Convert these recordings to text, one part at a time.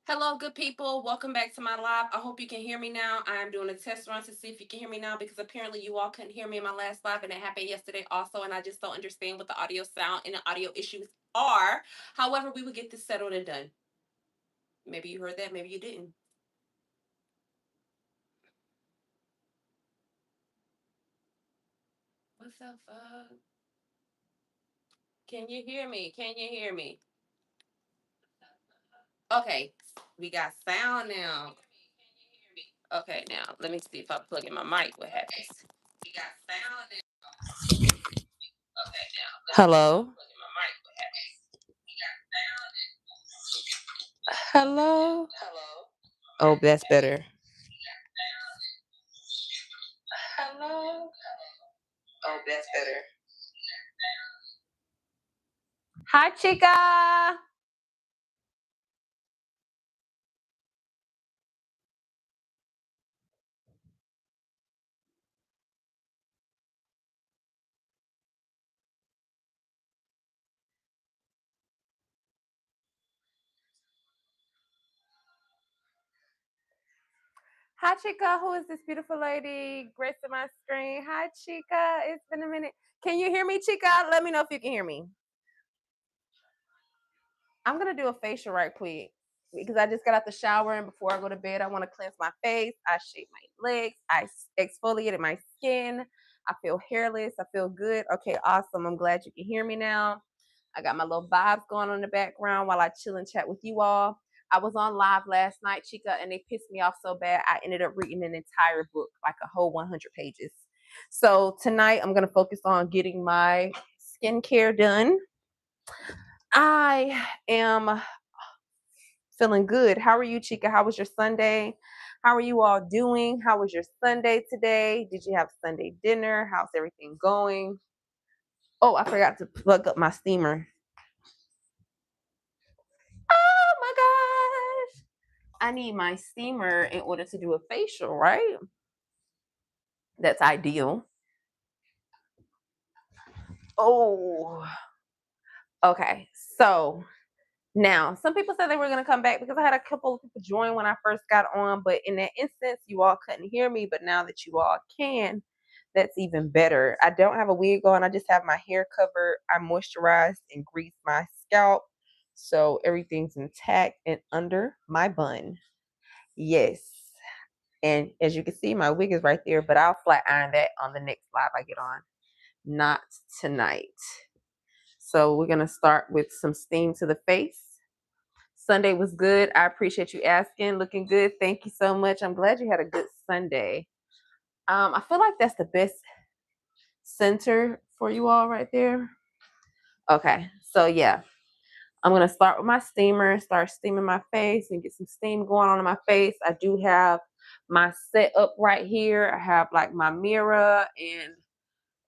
Hello, good people. Welcome back to my live. I hope you can hear me now. I'm doing a test run to see if you can hear me now because apparently you all couldn't hear me in my last live and it happened yesterday also. And I just don't understand what the audio sound and the audio issues are. However, we will get this settled and done. Maybe you heard that, maybe you didn't. What's up, fuck? Can you hear me? Can you hear me? Okay, we got sound now. Okay, now let me see if I plug in my mic. What happens? We got sound now. Okay, now. Hello. Hello. Oh, that's better. Hello. Oh, that's better. Hi, chica. Hi, chica. Who is this beautiful lady gracing my screen? Hi, chica. It's been a minute. Can you hear me, chica? Let me know if you can hear me. I'm gonna do a facial right quick because I just got out the shower and before I go to bed, I want to cleanse my face. I shave my legs. I exfoliated my skin. I feel hairless. I feel good. Okay, awesome. I'm glad you can hear me now. I got my little vibes going on in the background while I chill and chat with you all. I was on live last night, Chica, and they pissed me off so bad. I ended up reading an entire book, like a whole 100 pages. So tonight I'm going to focus on getting my skincare done. I am feeling good. How are you, Chica? How was your Sunday? How are you all doing? How was your Sunday today? Did you have Sunday dinner? How's everything going? Oh, I forgot to plug up my steamer. Oh my gosh. I need my steamer in order to do a facial, right? That's ideal. Oh, okay. So now, some people said they were going to come back because I had a couple of people join when I first got on, but in that instance, you all couldn't hear me. But now that you all can, that's even better. I don't have a wig on. I just have my hair covered. I moisturized and greased my scalp. So everything's intact and under my bun. Yes. And as you can see, my wig is right there, but I'll flat iron that on the next live I get on. Not tonight. So we're going to start with some steam to the face. Sunday was good. I appreciate you asking. Looking good. Thank you so much. I'm glad you had a good Sunday. I feel like that's the best center for you all right there. Okay. So yeah, I'm gonna start with my steamer, start steaming my face and get some steam going on in my face. I do have my setup right here. I have like my mirror and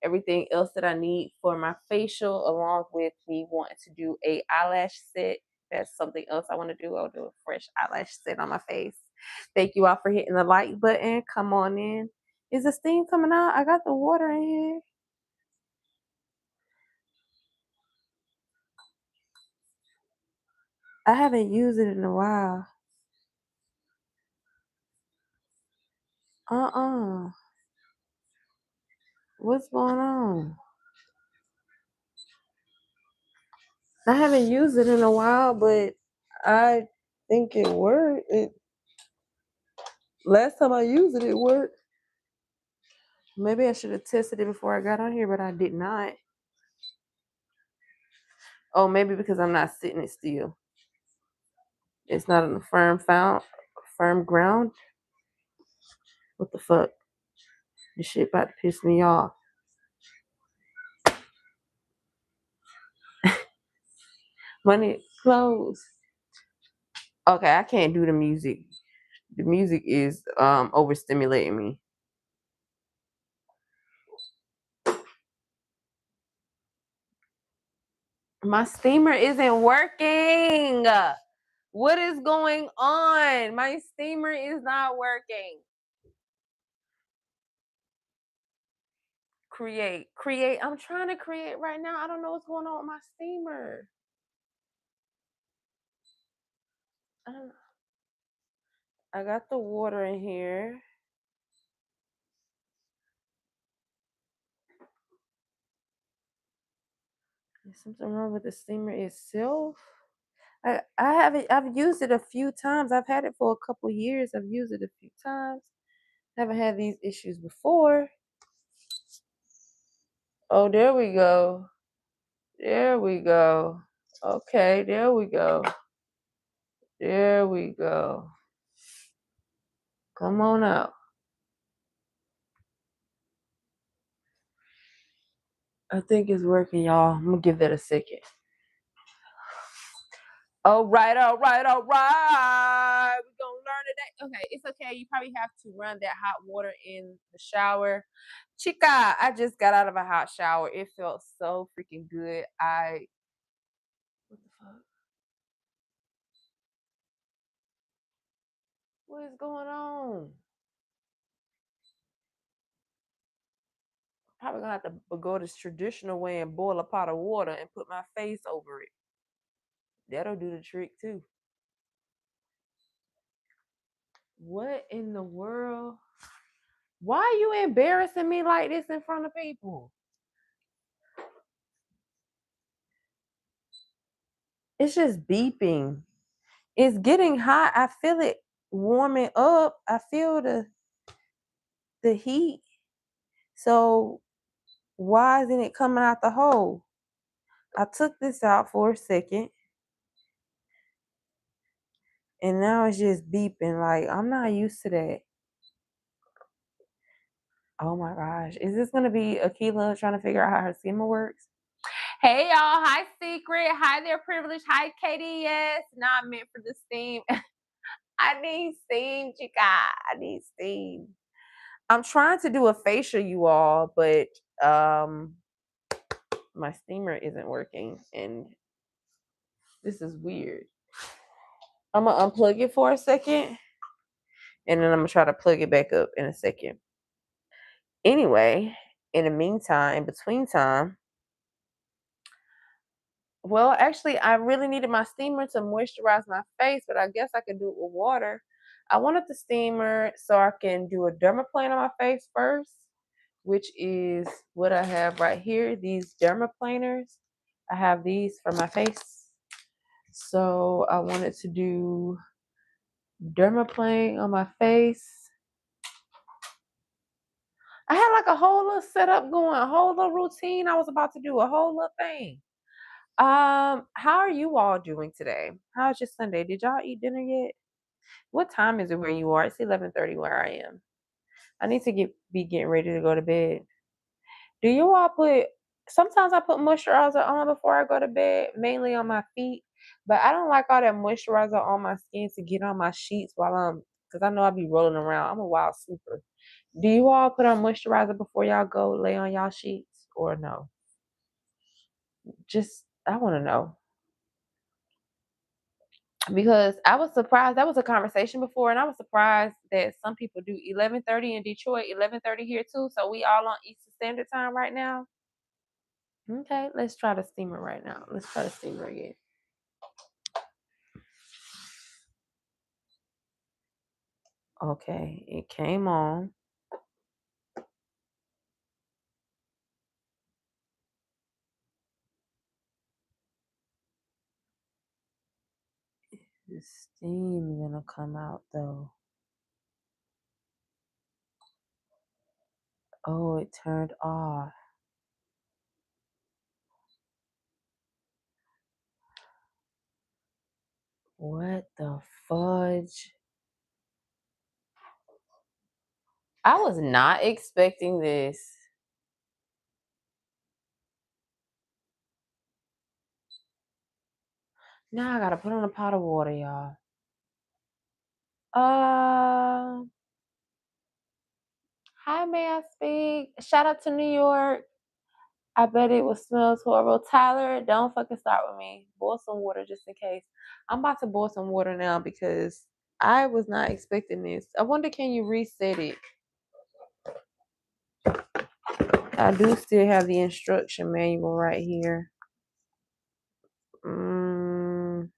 everything else that I need for my facial, along with me wanting to do a eyelash set. That's something else I want to do. I'll do a fresh eyelash set on my face. Thank you all for hitting the like button. Come on in. Is the steam coming out? I got the water in here. I haven't used it in a while. Uh-uh. What's going on? I haven't used it in a while, but I think it worked. Last time I used it, it worked. Maybe I should have tested it before I got on here, but I did not. Oh, maybe because I'm not sitting it still. It's not on a firm ground. What the fuck? This shit about to piss me off. Money close. Okay, I can't do the music. The music is overstimulating me. My steamer isn't working. What is going on? My steamer is not working. Create. I'm trying to create right now. I don't know what's going on with my steamer. I don't know. I got the water in here. Is something wrong with the steamer itself? I haven't. I've used it a few times. I've had it for a couple years. I've used it a few times. Haven't had these issues before. Oh, there we go. There we go. Okay, there we go. There we go. Come on out. I think it's working, y'all. I'm gonna give that a second. All right, all right, all right. We're gonna learn today. Okay, it's okay. You probably have to run that hot water in the shower. Chica, I just got out of a hot shower. It felt so freaking good. What the fuck? What is going on? Probably gonna have to go this traditional way and boil a pot of water and put my face over it. That'll do the trick too. What in the world? Why are you embarrassing me like this in front of people? It's just beeping. It's getting hot. I feel it warming up. I feel the heat. So why isn't it coming out the hole? I took this out for a second and now it's just beeping. Like, I'm not used to that. Oh my gosh. Is this gonna be Akiela trying to figure out how her skimmer works? Hey y'all, hi Secret, hi there Privilege, hi KDS. Not meant for the steam. I need steam, chica. I need steam. I'm trying to do a facial, you all, but my steamer isn't working and this is weird. I'm gonna unplug it for a second and then I'm gonna try to plug it back up in a second. Anyway, in the meantime, in between time, well, actually, I really needed my steamer to moisturize my face, but I guess I could do it with water. I wanted the steamer so I can do a dermaplane on my face first, which is what I have right here. These dermaplaners, I have these for my face. So I wanted to do dermaplane on my face. I had like a whole little setup going, a whole little routine. I was about to do a whole little thing. How are you all doing today? How's your Sunday? Did y'all eat dinner yet? What time is it where you are? It's 11:30 where I am. I need to be getting ready to go to bed. Do you all put sometimes I put moisturizer on before I go to bed, mainly on my feet, but I don't like all that moisturizer on my skin to get on my sheets while because I know I'll be rolling around. I'm a wild sleeper. Do you all put on moisturizer before y'all go lay on y'all sheets or no? Just I want to know. Because I was surprised. That was a conversation before, and I was surprised that some people do 11:30 in Detroit, 11:30 here too. So we all on Eastern Standard Time right now. Okay, let's try the steamer right now. Let's try the steamer again. Okay, it came on. The steam gonna come out though. Oh, it turned off. What the fudge? I was not expecting this. Now I gotta put on a pot of water, y'all. Uh, Hi, may I speak? Shout out to New York. I bet it will smell horrible. Tyler, don't fucking start with me. Boil some water just in case. I'm about to boil some water now because I was not expecting this. I wonder, can you reset it? I do still have the instruction manual right here. Mm,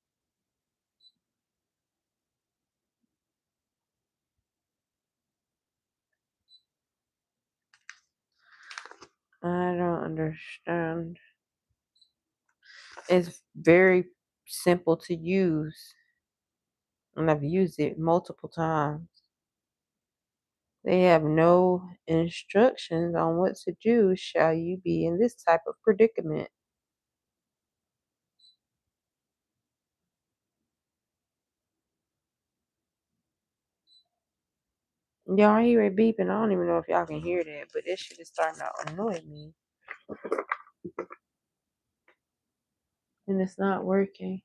I don't understand. It's very simple to use, and I've used it multiple times. They have no instructions on what to do shall you be in this type of predicament. Y'all hear it beeping. I don't even know if y'all can hear that, but this shit is starting to annoy me. And it's not working.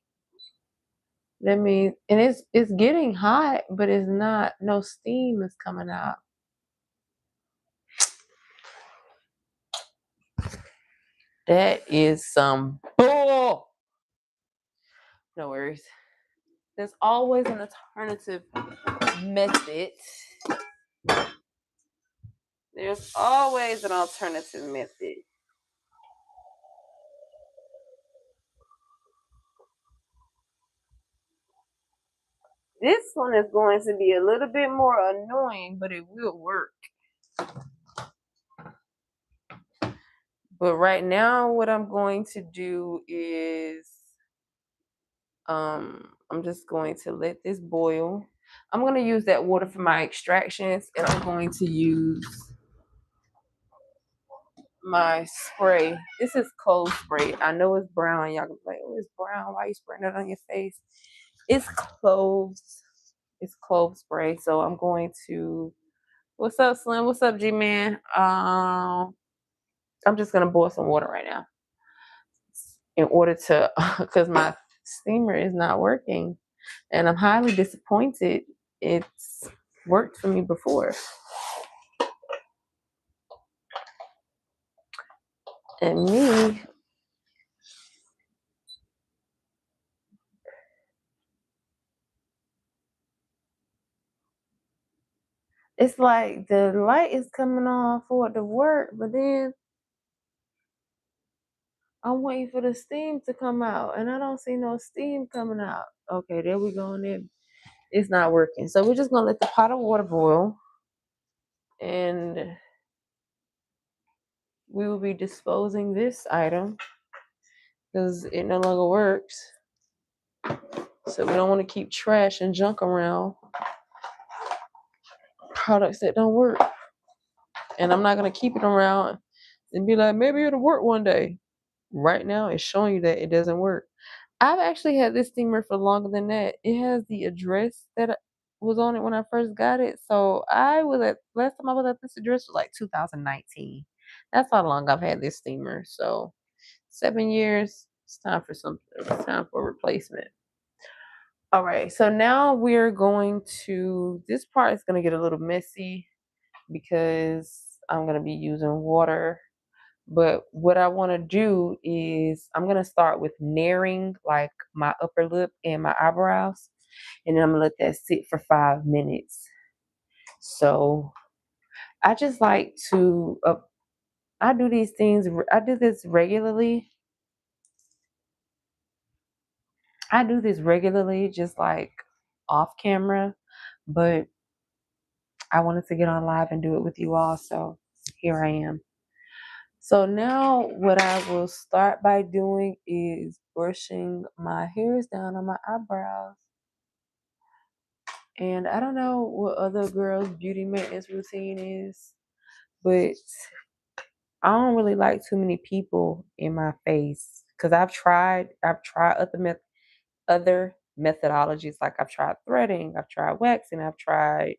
That means, and it's getting hot, but it's not, no steam is coming out. That is some bull. No worries. There's always an alternative method. There's always an alternative method. This one is going to be a little bit more annoying, but it will work. But right now, what I'm going to do is I'm just going to let this boil. I'm going to use that water for my extractions, and I'm going to use my spray. This is cold spray. I know it's brown. Y'all can be like, oh, it's brown. Why are you spraying it on your face? It's cloves. It's clove spray. So I'm going to. What's up, Slim? What's up, G Man? I'm just gonna boil some water right now in order to, because my steamer is not working, and I'm highly disappointed. It's worked for me before, and me. It's like the light is coming on for it to work, but then I'm waiting for the steam to come out, and I don't see no steam coming out. Okay, there we go. And then it's not working. So we're just gonna let the pot of water boil, and we will be disposing this item because it no longer works. So we don't want to keep trash and junk around products that don't work. And I'm not gonna keep it around and be like, maybe it'll work one day. Right now, it's showing you that it doesn't work. I've actually had this steamer for longer than that. It has the address that was on it when I first got it. So I was at last time I was at this address was like 2019. That's how long I've had this steamer. So 7 years. It's time for something. It's time for a replacement. All right. So now we're going to. This part is going to get a little messy because I'm going to be using water. But what I want to do is I'm going to start with narrowing like my upper lip and my eyebrows. And then I'm going to let that sit for 5 minutes. So I just like to, I do these things, I do this regularly. I do this regularly, just like off camera. But I wanted to get on live and do it with you all. So here I am. So now what I will start by doing is brushing my hairs down on my eyebrows. And I don't know what other girls' beauty maintenance routine is, but I don't really like too many people in my face because I've tried other methodologies. Like I've tried threading, I've tried waxing, I've tried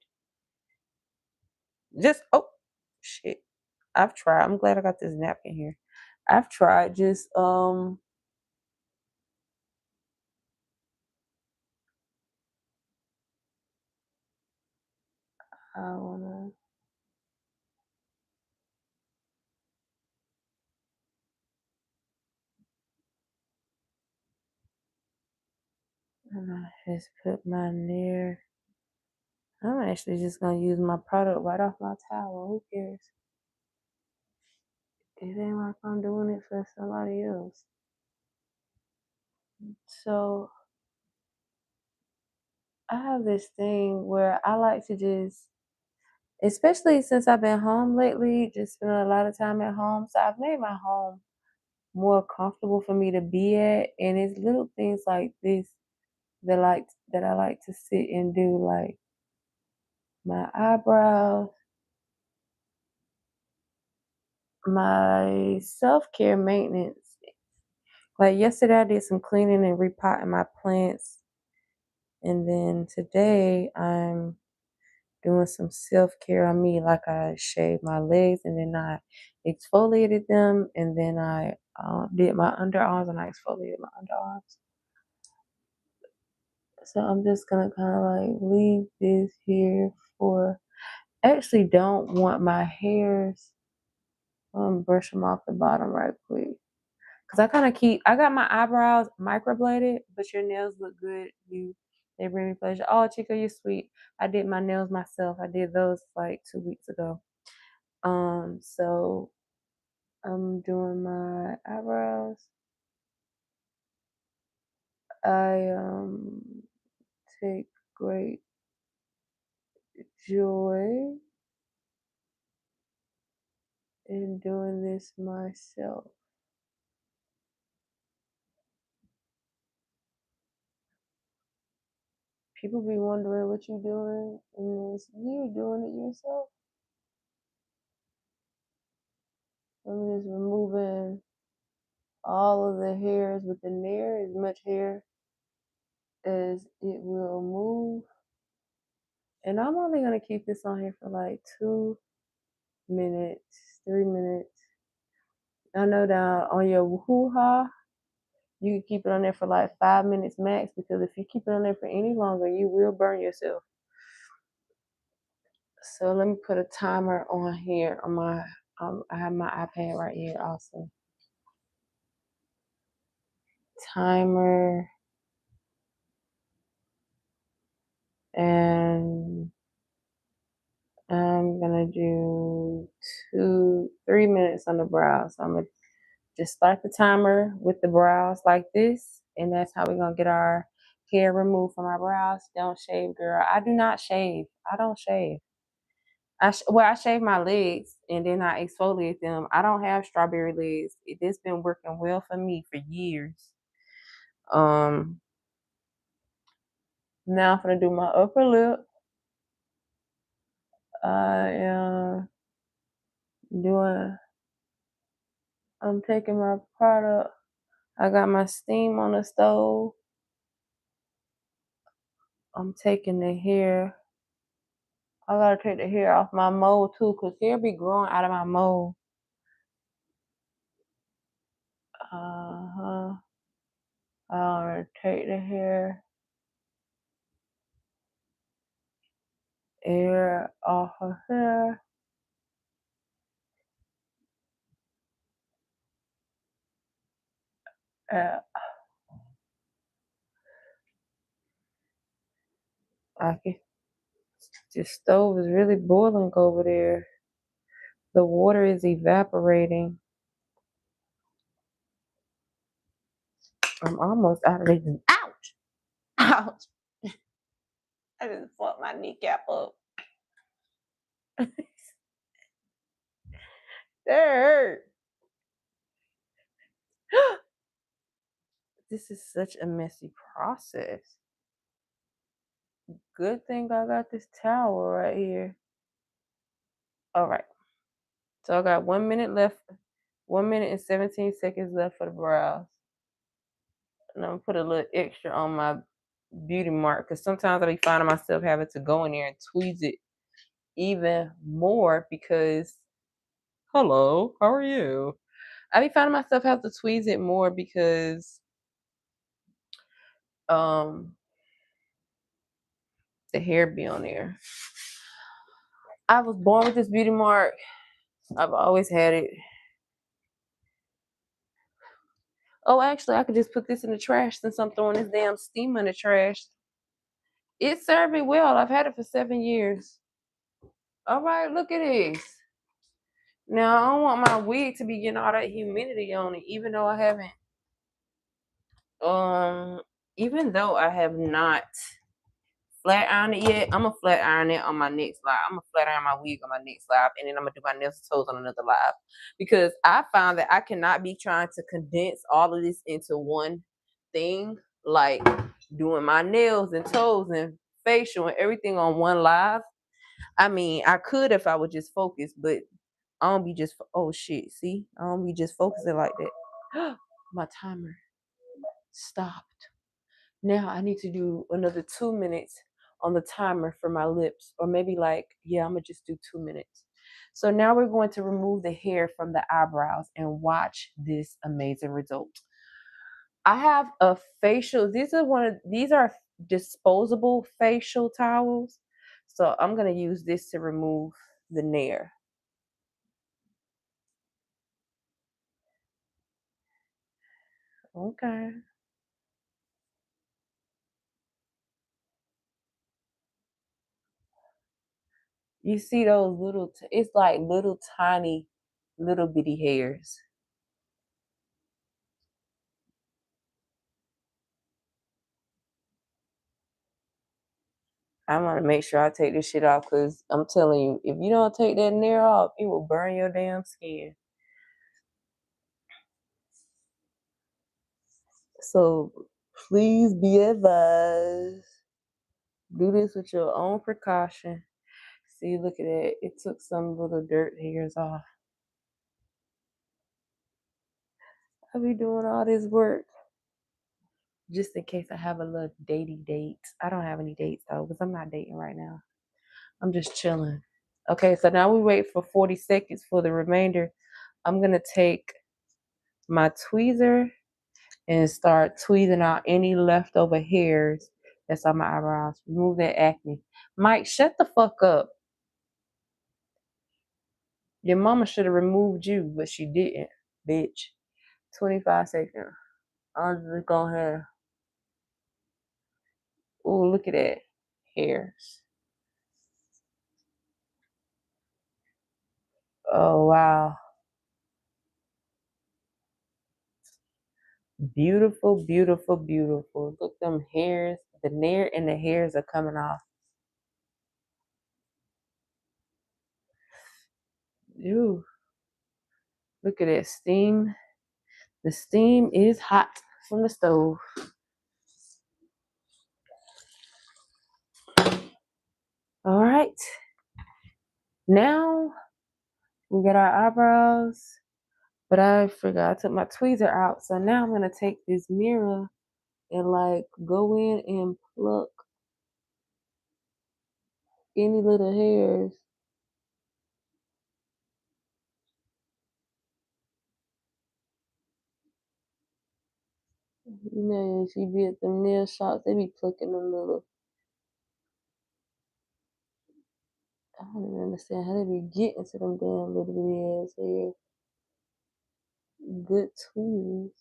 just oh shit. I've tried. I'm glad I got this napkin here. I've tried just I wanna and I just put mine there. I'm actually just gonna use my product right off my towel. Who cares? It ain't like I'm doing it for somebody else. So I have this thing where I like to just especially since I've been home lately, just spending a lot of time at home. So I've made my home more comfortable for me to be at, and it's little things like this that I like to sit and do, like my eyebrows, my self-care maintenance. Like yesterday I did some cleaning and repotting my plants, and then today I'm doing some self-care on me. Like I shaved my legs and then I exfoliated them, and then I did my underarms and I exfoliated my underarms. So I'm just gonna kind of like leave this here for. I actually don't want my hairs. Brush them off the bottom right quick. Cause I kind of I got my eyebrows microbladed, but your nails look good. They bring me pleasure. Oh, Chica, you're sweet. I did my nails myself. I did those like 2 weeks ago. So I'm doing my eyebrows. I take great joy in doing this myself. People be wondering what you doing, and it's you doing it yourself. I'm just removing all of the hairs within there, as much hair as it will move. And I'm only gonna keep this on here for like 2 minutes, 3 minutes. I know that on your hoo-ha, you can keep it on there for like 5 minutes max, because if you keep it on there for any longer, you will burn yourself. So let me put a timer on here on my, I have my iPad right here also. Timer. And I'm gonna do 3 minutes on the brows. So I'm gonna just start the timer with the brows like this, and that's how we're gonna get our hair removed from our brows. Don't shave, girl. I do not shave. I don't shave. I shave my legs and then I exfoliate them. I don't have strawberry legs. It's been working well for me for years. Um, Now I'm gonna do my upper lip. I am doing. I'm taking my product. I got my steam on the stove. I'm taking the hair. I gotta take the hair off my mold too, cause hair be growing out of my mold. I gotta take the hair off of her. Uh, I can. The stove is really boiling over there. The water is evaporating. I'm almost out of this. Ouch! Ouch! I just fucked my kneecap up. That hurt. This is such a messy process. Good thing I got this towel right here. All right. So I got 1 minute left. 1 minute and 17 seconds left for the brows. And I'm gonna put a little extra on my beauty mark, because sometimes I be finding myself having to go in there and tweeze it even more because, hello, how are you? I be finding myself have to tweeze it more because um the hair be on there. I was born with this beauty mark. I've always had it. Oh, actually, I could just put this in the trash since I'm throwing this damn steamer in the trash. It served me well. I've had it for 7 years. All right, look at this. Now, I don't want my wig to be getting all that humidity on it, even though I haven't, even though I have not flat iron it yet. I'm gonna flat iron it on my next live. I'm gonna flat iron my wig on my next live, and then I'm gonna do my nails and toes on another live, because I found that I cannot be trying to condense all of this into one thing, like doing my nails and toes and facial and everything on one live. I mean, I could if I would just focus, but I don't be just, oh shit, see? I don't be just focusing like that. My timer stopped. Now I need to do another 2 minutes on the timer for my lips, or maybe like, yeah, I'm gonna just do 2 minutes. So now we're going to remove the hair from the eyebrows and watch this amazing result. I have a facial. These are disposable facial towels. So I'm gonna use this to remove the nair. Okay. You see those little, it's like little tiny, little bitty hairs. I want to make sure I take this shit off, because I'm telling you, if you don't take that nair off, it will burn your damn skin. So please be advised. Do this with your own precaution. See, look at that. It took some little dirt hairs off. I be doing all this work just in case I have a little dating date. I don't have any dates though, because I'm not dating right now. I'm just chilling. Okay, so now we wait for 40 seconds for the remainder. I'm gonna take my tweezer and start tweezing out any leftover hairs that's on my eyebrows. Remove that acne. Mike, shut the fuck up. Your mama should have removed you, but she didn't, bitch. 25 seconds. I'm just going here. Oh, look at that. Hairs. Oh, wow. Beautiful, beautiful, beautiful. Look, them hairs. The nair and the hairs are coming off. Ew. Look at that steam. The steam is hot from the stove. All right. Now we got our eyebrows, but I forgot I took my tweezer out. So now I'm gonna take this mirror and like go in and pluck any little hairs. You know, she be at the nail shops, they be plucking them little. I don't even understand how they be getting to them damn little bitty ass hairs. Good tools.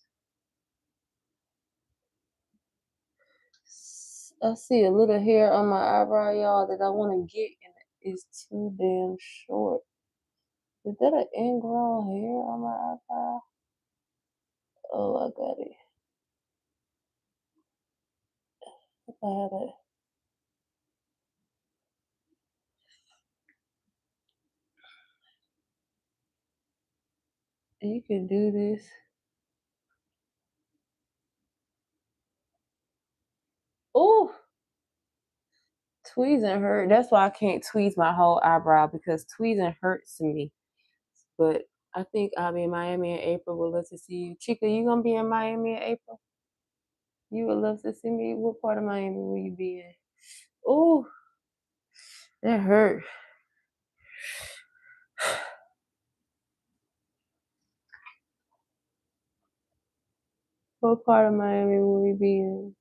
I see a little hair on my eyebrow, y'all, that I want to get, and it's too damn short. Is that an ingrown hair on my eyebrow? Oh, I got it. If I had a, you can do this. Oh, tweezing hurt. That's why I can't tweeze my whole eyebrow, because tweezing hurts me. But I think I'll be in Miami in April. We'll love to see you. Chica, you gonna be in Miami in April? You would love to see me. What part of Miami will you be in? Oh, that hurt. What part of Miami will you be in?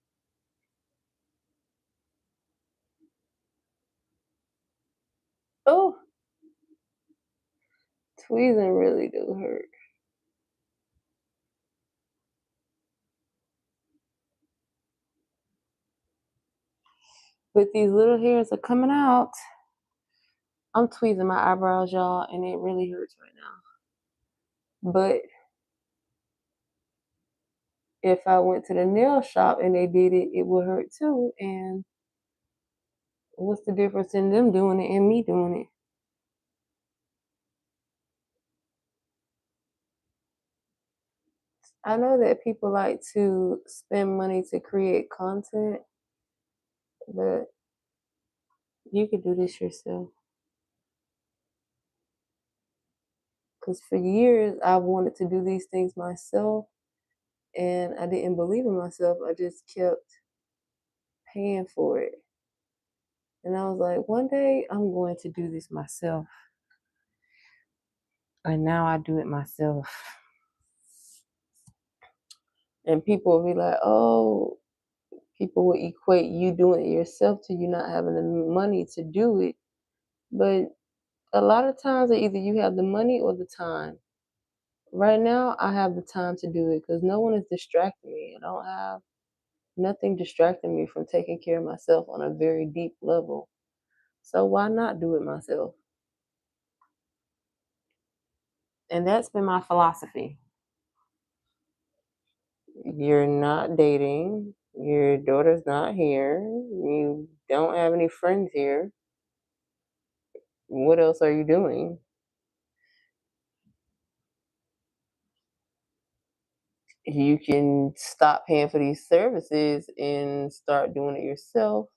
Oh, tweezing really do hurt. But these little hairs are coming out. I'm tweezing my eyebrows, y'all, and it really hurts right now. But if I went to the nail shop and they did it, it would hurt too. And What's the difference in them doing it and me doing it? I know that people like to spend money to create content, but you could do this yourself. Because for years, I wanted to do these things myself, and I didn't believe in myself. I just kept paying for it. And I was like, one day I'm going to do this myself. And now I do it myself. And people will be like, oh, people will equate you doing it yourself to you not having the money to do it. But a lot of times, either you have the money or the time. Right now, I have the time to do it because no one is distracting me. I don't have nothing distracting me from taking care of myself on a very deep level. So why not do it myself? And that's been my philosophy. You're not dating. Your daughter's not here. You don't have any friends here. What else are you doing? You can stop paying for these services and start doing it yourself,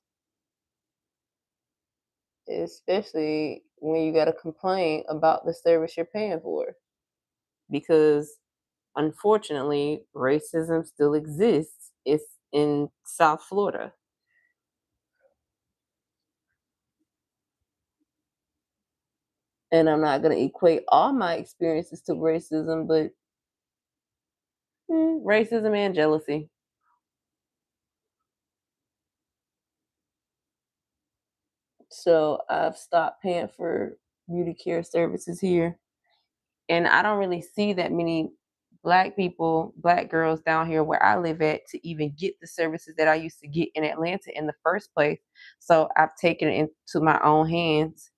especially when you got to complain about the service you're paying for. Because unfortunately, racism still exists. It's in South Florida. And I'm not going to equate all my experiences to racism, but racism and jealousy. So I've stopped paying for beauty care services here. And I don't really see that many black people, black girls down here where I live at to even get the services that I used to get in Atlanta in the first place. So I've taken it into my own hands.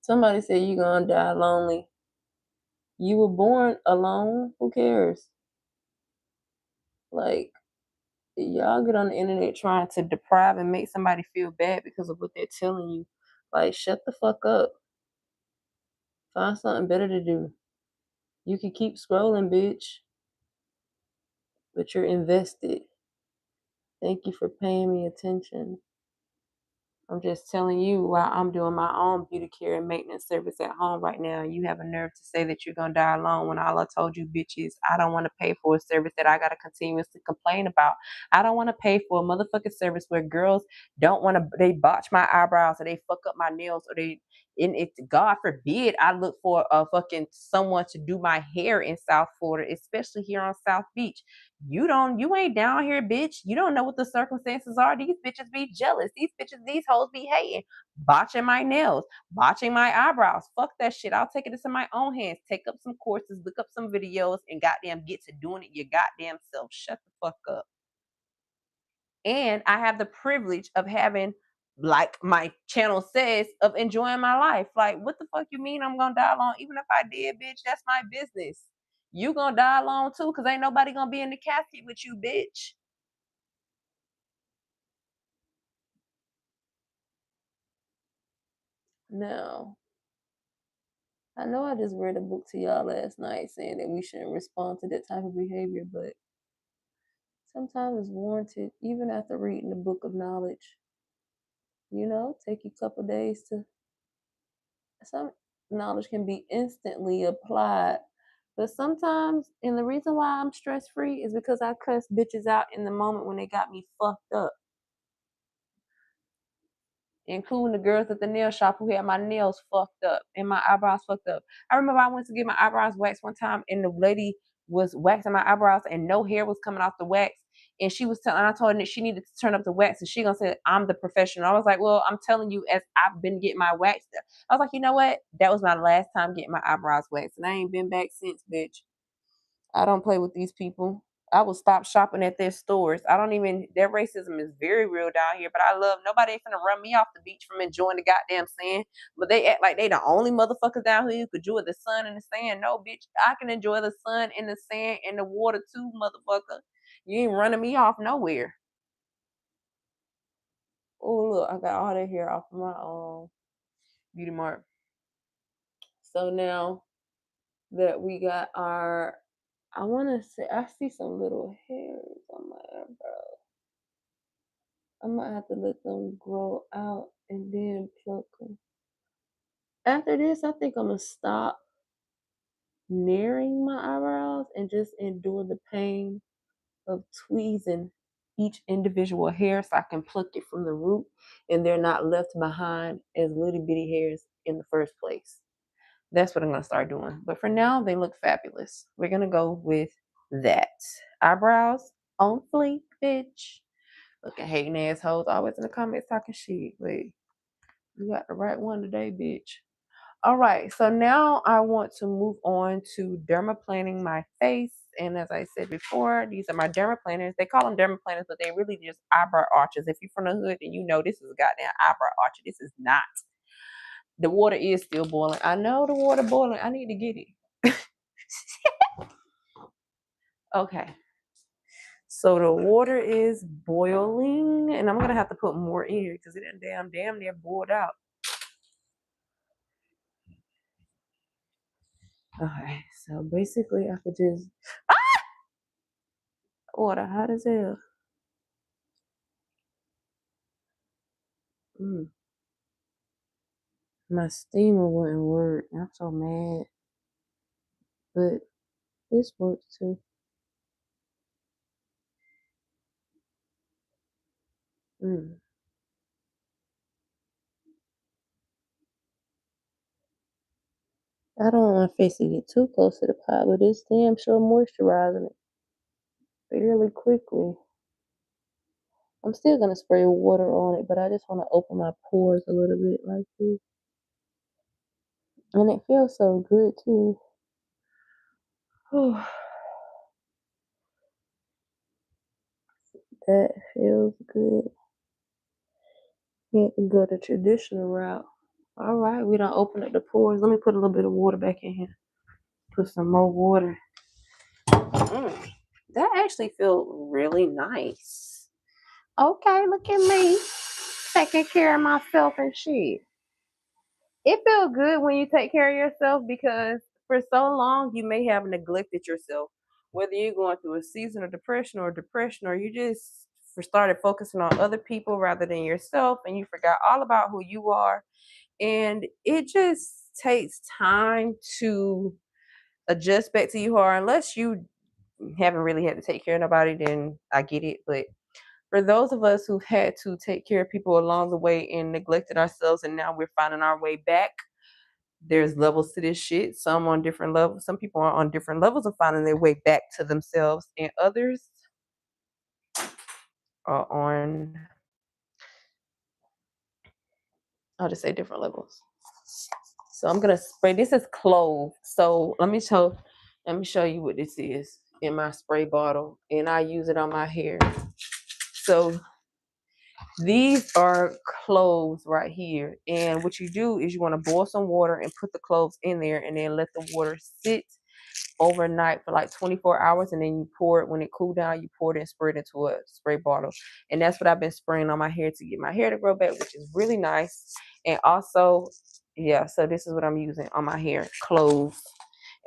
Somebody said you're gonna die lonely. You were born alone. Who cares? Like, y'all get on the internet trying to deprive and make somebody feel bad because of what they're telling you. Like, shut the fuck up. Find something better to do. You can keep scrolling, bitch, but you're invested. Thank you for paying me attention. I'm just telling you while I'm doing my own beauty care and maintenance service at home right now, you have a nerve to say that you're gonna die alone when all I told you bitches, I don't want to pay for a service that I gotta continuously complain about. I don't want to pay for a motherfucking service where girls don't want to they botch my eyebrows or they fuck up my nails or they and it God forbid I look for a fucking someone to do my hair in South Florida, especially here on South Beach. You ain't down here, bitch. You don't know what the circumstances are. These bitches be jealous. These bitches, these hoes be hating, botching my nails, botching my eyebrows. Fuck that shit. I'll take it into my own hands. Take up some courses, look up some videos, and goddamn get to doing it your goddamn self. Shut the fuck up. And I have the privilege of having, like my channel says, of enjoying my life. Like, what the fuck you mean I'm gonna die alone? Even if I did, bitch, that's my business. You gonna die alone too, cause ain't nobody gonna be in the casket with you, bitch. Now, I know I just read a book to y'all last night saying that we shouldn't respond to that type of behavior, but sometimes it's warranted, even after reading the book of knowledge. Take you a couple days to some knowledge can be instantly applied. But sometimes, and the reason why I'm stress free is because I cuss bitches out in the moment when they got me fucked up, including the girls at the nail shop who had my nails fucked up and my eyebrows fucked up. I remember I went to get my eyebrows waxed one time, and the lady was waxing my eyebrows, and no hair was coming off the wax. And she was telling, I told her that she needed to turn up the wax, and she gonna say I'm the professional. I was like, well, I'm telling you, as I've been getting my wax done. I was like, you know what? That was my last time getting my eyebrows waxed, and I ain't been back since, bitch. I don't play with these people. I will stop shopping at their stores. I don't even, their racism is very real down here, but I love, nobody ain't finna run me off the beach from enjoying the goddamn sand. But they act like they the only motherfuckers down here who could enjoy the sun and the sand. No, bitch, I can enjoy the sun and the sand and the water too, motherfucker. You ain't running me off nowhere. Oh, look, I got all that hair off of my beauty mark. So now that we got our, I want to say, I see some little hairs on my eyebrow. I might have to let them grow out and then pluck them. After this, I think I'm going to stop narrowing my eyebrows and just endure the pain of tweezing each individual hair so I can pluck it from the root and they're not left behind as little bitty hairs in the first place. That's what I'm going to start doing. But for now, they look fabulous. We're going to go with that. Eyebrows on fleek, bitch. Looking hating assholes always in the comments talking shit. Wait, you got the right one today, bitch. All right, so now I want to move on to dermaplaning my face. And as I said before, these are my dermaplaners. They call them dermaplaners, but they really just eyebrow arches. If you're from the hood, then you know this is a goddamn eyebrow archer. This is not. The water is still boiling. I know the water boiling. I need to get it. Okay. So the water is boiling, and I'm gonna have to put more in here because it damn near boiled out. Okay, so basically I could just water hot as hell. My steamer wouldn't work. I'm so mad. But this works too. I don't want my face to get too close to the pot, but it's damn sure moisturizing it fairly quickly. I'm still gonna spray water on it, but I just want to open my pores a little bit like this. And it feels so good too. That feels good. Can't go the traditional route. All right, we don't open up the pores. Let me put a little bit of water back in here. Put some more water. That actually feels really nice. Okay, look at me taking care of myself and shit. It feels good when you take care of yourself because for so long you may have neglected yourself. Whether you're going through a season of depression or you just started focusing on other people rather than yourself and you forgot all about who you are. And it just takes time to adjust back to you are unless you haven't really had to take care of nobody, then I get it. But for those of us who've had to take care of people along the way and neglected ourselves and now we're finding our way back, there's levels to this shit. Some on different levels. Some people are on different levels of finding their way back to themselves, and others are on, I'll just say different levels. So I'm gonna spray. This is clove. So let me show you what this is in my spray bottle, and I use it on my hair. So these are cloves right here, and what you do is you want to boil some water and put the cloves in there, and then let the water sit overnight for like 24 hours, and then you pour it when it cool down. You pour it and spray it into a spray bottle, and that's what I've been spraying on my hair to get my hair to grow back, which is really nice. And also, yeah, so this is what I'm using on my hair, cloves.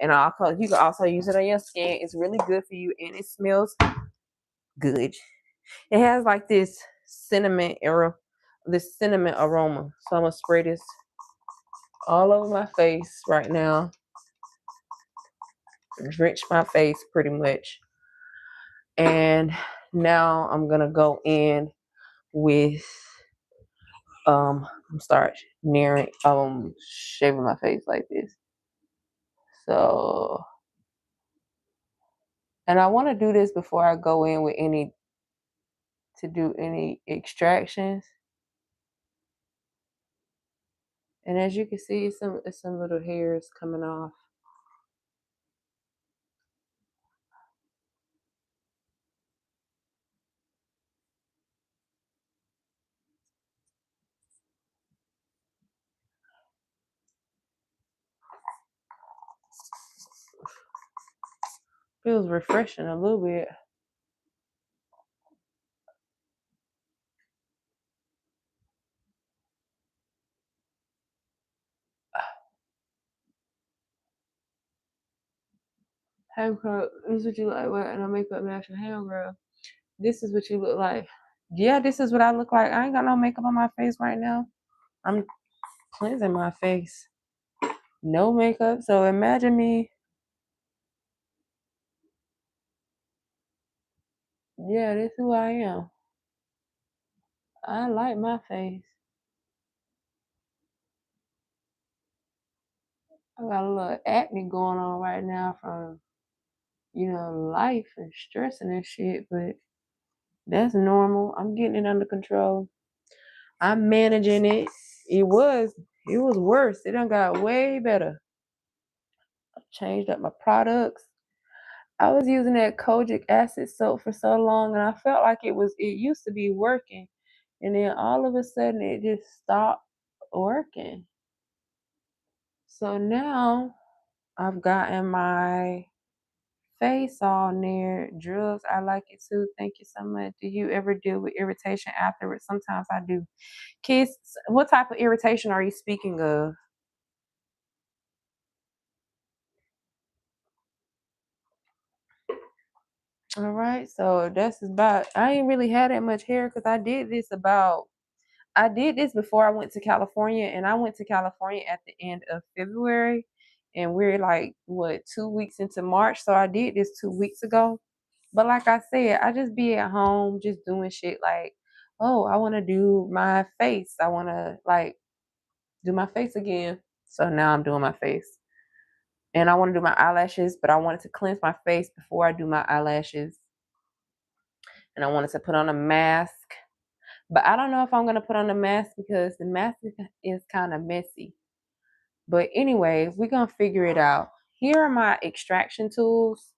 And you can also use it on your skin. It's really good for you, and it smells good. It has like this cinnamon aroma. So I'm gonna spray this all over my face right now. Drench my face pretty much. And now I'm gonna go in with start nearing shaving my face like this. So, and I want to do this before I go in with any extractions. And as you can see, some little hairs coming off. Feels refreshing a little bit. Hand curl, this is what you like wearing a makeup match your hand girl. This is what you look like. Yeah, this is what I look like. I ain't got no makeup on my face right now. I'm cleansing my face. No makeup. So imagine me. Yeah, this is who I am. I like my face. I got a little acne going on right now from, life and stressing and shit, but that's normal. I'm getting it under control. I'm managing it. It was worse. It done got way better. I changed up my products. I was using that kojic acid soap for so long and I felt like it used to be working. And then all of a sudden it just stopped working. So now I've gotten my face all near. Drugs, I like it too. Thank you so much. Do you ever deal with irritation afterwards? Sometimes I do. Kids, what type of irritation are you speaking of? All right, so that's about. I ain't really had that much hair because I did this before I went to California, and I went to California at the end of February, and we're like, what, 2 weeks into March? So I did this 2 weeks ago. But like I said, I just be at home just doing shit like, oh, I want to do my face. I want to like do my face again. So now I'm doing my face. And I want to do my eyelashes, but I wanted to cleanse my face before I do my eyelashes. And I wanted to put on a mask. But I don't know if I'm going to put on a mask because the mask is kind of messy. But anyway, we're going to figure it out. Here are my extraction tools.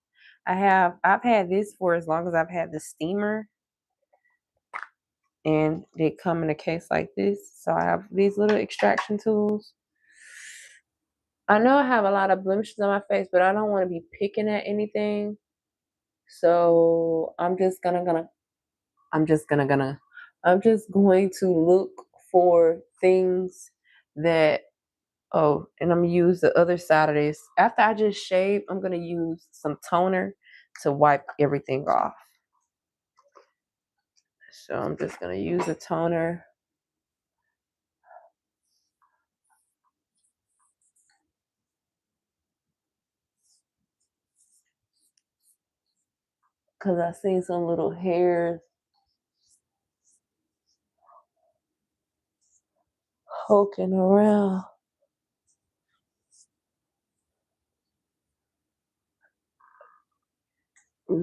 I've had this for as long as I've had the steamer. And they come in a case like this. So I have these little extraction tools. I know I have a lot of blemishes on my face, but I don't want to be picking at anything. So I'm just gonna I'm just going to look for things that and I'm gonna use the other side of this. After I just shave, I'm gonna use some toner to wipe everything off. So I'm just gonna use a toner. Cause I seen some little hairs poking around.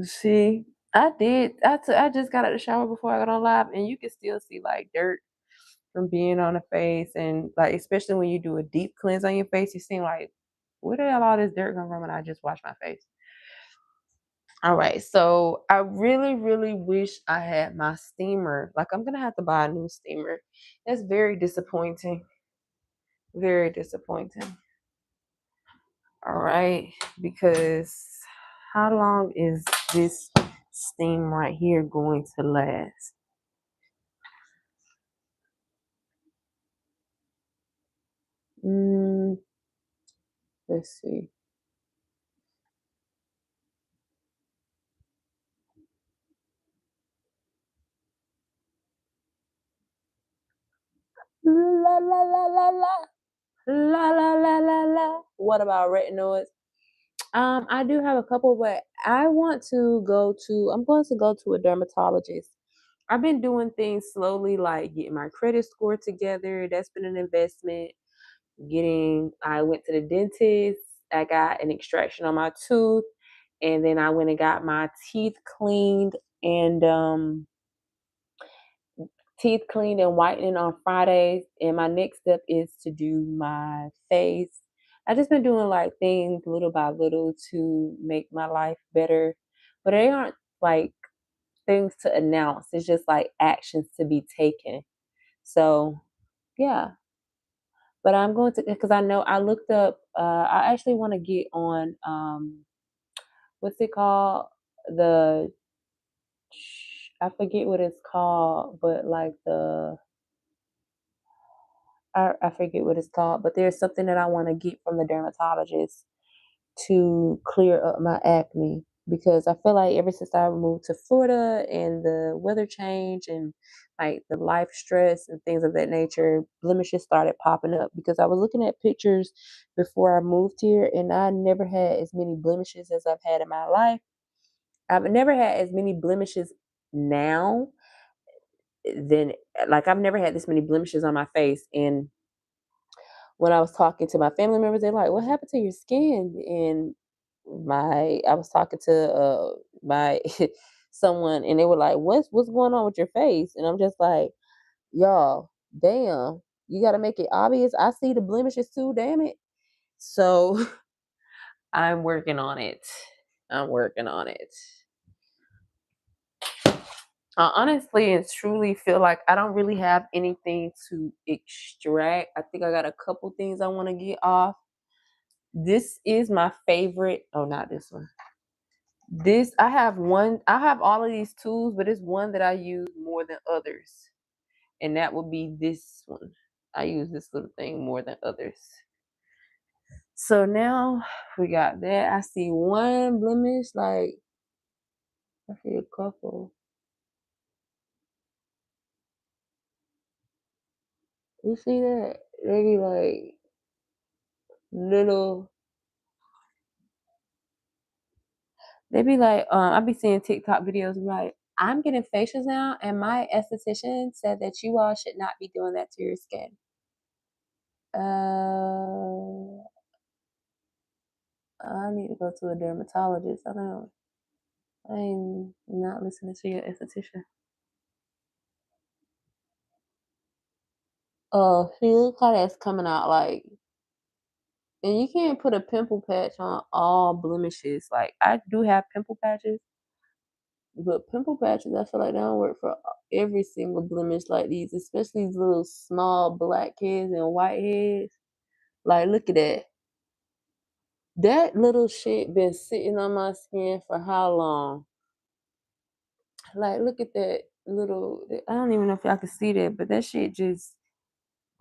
See, I did. I just got out of the shower before I got on live, and you can still see like dirt from being on the face, and like especially when you do a deep cleanse on your face, you seem like, where the hell all this dirt come from? And I just washed my face. All right, so I really, really wish I had my steamer. Like I'm gonna have to buy a new steamer. That's very disappointing. Very disappointing. All right, because how long is this steam right here going to last? Mm, let's see. La la la la la la la la la la. What about retinoids? I do have a couple, but I'm going to go to a dermatologist. I've been doing things slowly, like getting my credit score together. That's been an investment. I went to the dentist. I got an extraction on my tooth, and then I went and got my and whitening on Fridays. And my next step is to do my face. I just been doing like things little by little to make my life better, but they aren't like things to announce. It's just like actions to be taken. So yeah, but I'm going to because I know I looked up. I actually want to get on what's it called? The I forget what it's called, but like I forget what it's called, but there's something that I want to get from the dermatologist to clear up my acne because I feel like ever since I moved to Florida and the weather change and like the life stress and things of that nature, blemishes started popping up because I was looking at pictures before I moved here and I never had as many blemishes as I've had in my life. I've never had as many blemishes now than like I've never had this many blemishes on my face. And when I was talking to my family members, they're like, "What happened to your skin?" And I was talking to my someone, and they were like, "What's going on with your face?" And I'm just like, "Y'all, damn, you got to make it obvious. I see the blemishes too. Damn it." So I'm working on it. I'm working on it. I honestly and truly feel like I don't really have anything to extract. I think I got a couple things I want to get off. This is my favorite. Oh, not this one. This I have one. I have all of these tools, but it's one that I use more than others, and that would be this one. I use this little thing more than others. So now we got that. I see one blemish. Like I see a couple. You see that? Maybe like little. They be like, I be seeing TikTok videos like, I'm getting facials now, and my esthetician said that you all should not be doing that to your skin. I need to go to a dermatologist. I don't. I'm not listening to your esthetician. Oh, see, look how that's coming out like, and you can't put a pimple patch on all blemishes. Like I do have pimple patches, but pimple patches, I feel like they don't work for every single blemish like these, especially these little small blackheads and whiteheads. Like, look at that. That little shit been sitting on my skin for how long? Like, look at that little. I don't even know if y'all can see that, but that shit just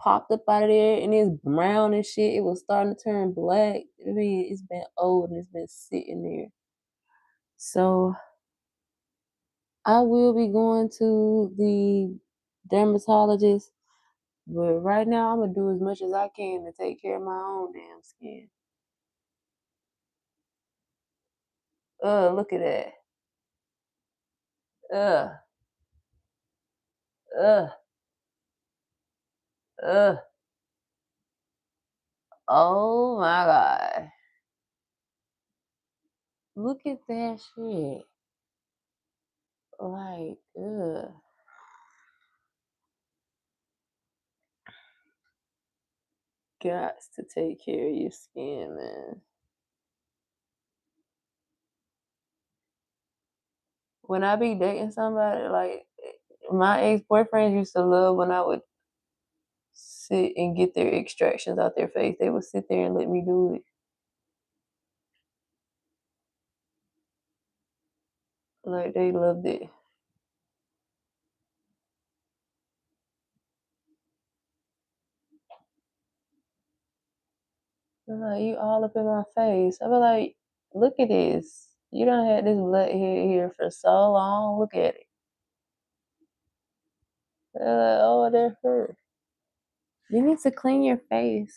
popped up out of there and it's brown and shit. It was starting to turn black. I mean, it's been old and it's been sitting there. So I will be going to the dermatologist, but right now I'm gonna do as much as I can to take care of my own damn skin. Look at that. Uh, uh, uh. Oh my god. Look at that shit. Like, got to take care of your skin, man. When I be dating somebody, like my ex boyfriends used to love when I would sit and get their extractions out their face. They would sit there and let me do it. Like they loved it. They're like, you all up in my face. I be like, look at this. You done had this blackhead here for so long. Look at it. They're like, oh, that hurt. You need to clean your face.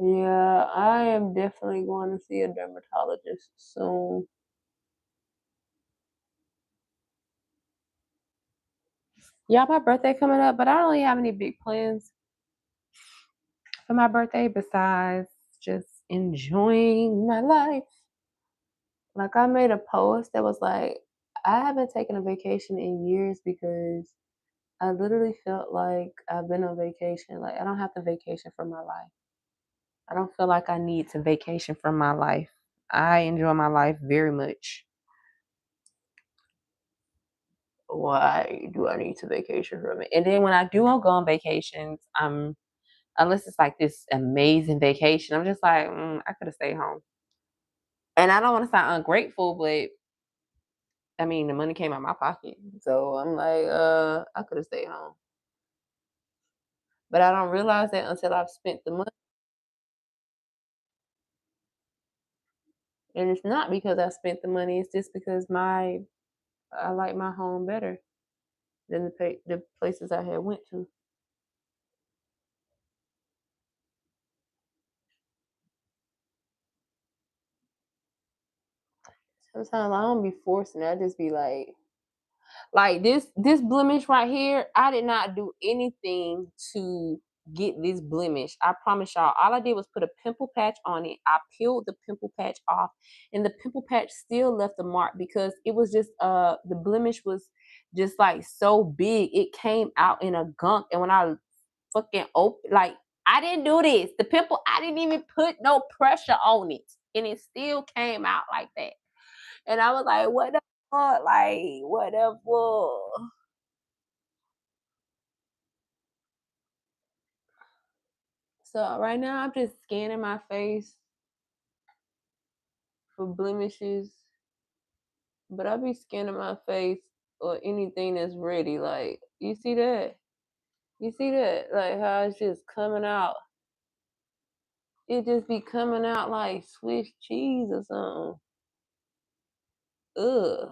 Yeah, I am definitely going to see a dermatologist soon. Yeah, my birthday coming up, but I don't really have any big plans for my birthday besides just enjoying my life. Like I made a post that was like, I haven't taken a vacation in years because I literally felt like I've been on vacation. Like I don't have to vacation from my life. I don't feel like I need to vacation from my life. I enjoy my life very much. Why do I need to vacation from it? And then when I do go on vacations, I'm unless it's like this amazing vacation. I'm just like, I could have stayed home. And I don't want to sound ungrateful, but I mean, the money came out my pocket, so I'm like, I could have stayed home. But I don't realize that until I've spent the money. And it's not because I spent the money. It's just because I like my home better than the places I had went to. Sometimes I don't be forcing it. I just be like this blemish right here. I did not do anything to get this blemish. I promise y'all. All I did was put a pimple patch on it. I peeled the pimple patch off, and the pimple patch still left a mark because it was just the blemish was just like so big. It came out in a gunk, and when I fucking open like I didn't do this. The pimple, I didn't even put no pressure on it, and it still came out like that. And I was like, what the fuck? Like, what the fuck? So right now I'm just scanning my face for blemishes, but I be scanning my face or anything that's ready. Like, you see that? You see that? Like how it's just coming out. It just be coming out like Swiss cheese or something. Ugh.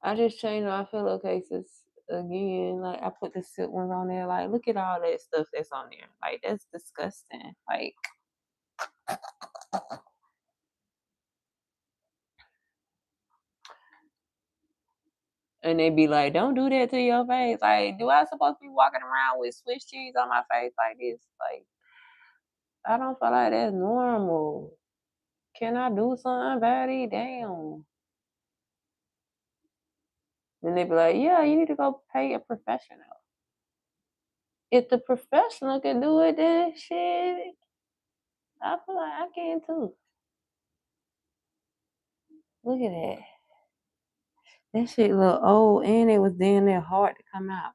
I just changed my pillowcases again. Like I put the silk ones on there. Like, look at all that stuff that's on there. Like that's disgusting. Like and they be like, "Don't do that to your face." Like, do I supposed to be walking around with Swiss cheese on my face like this? Like, I don't feel like that's normal. Can I do something about it? Damn. Then they be like, "Yeah, you need to go pay a professional." If the professional can do it, then shit, I feel like I can too. Look at that. That shit look old, and it was damn near hard to come out.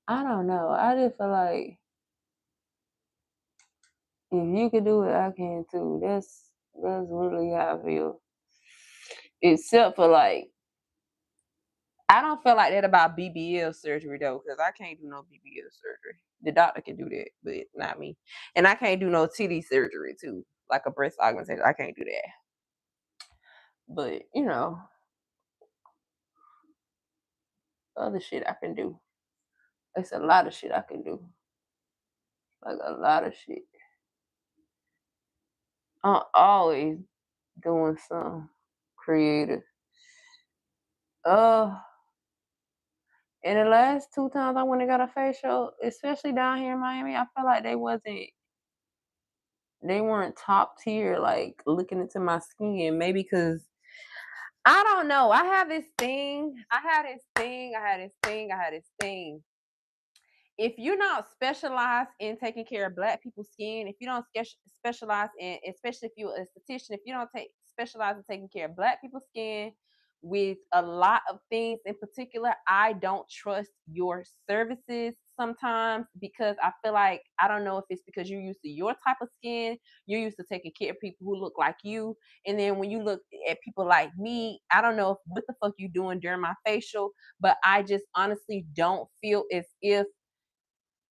I don't know. I just feel like if you can do it, I can too. That's really how I feel. Except for like, I don't feel like that about BBL surgery though, because I can't do no BBL surgery. The doctor can do that, but not me. And I can't do no TD surgery too, like a breast augmentation. I can't do that. But other shit I can do. It's a lot of shit I can do. Like a lot of shit. I'm always doing something creative. Uh, and the last two times I went and got a facial, especially down here in Miami, I felt like they weren't top tier, like looking into my skin. Maybe because I don't know. I have this thing. I had this thing. I had this thing. I had this thing. If you're not specialized in taking care of black people's skin, if you don't specialize in, especially if you're a esthetician, if you don't take specialize in taking care of black people's skin with a lot of things in particular, I don't trust your services sometimes because I feel like I don't know if it's because you're used to your type of skin, you're used to taking care of people who look like you, and then when you look at people like me, I don't know what the fuck you doing during my facial, but I just honestly don't feel as if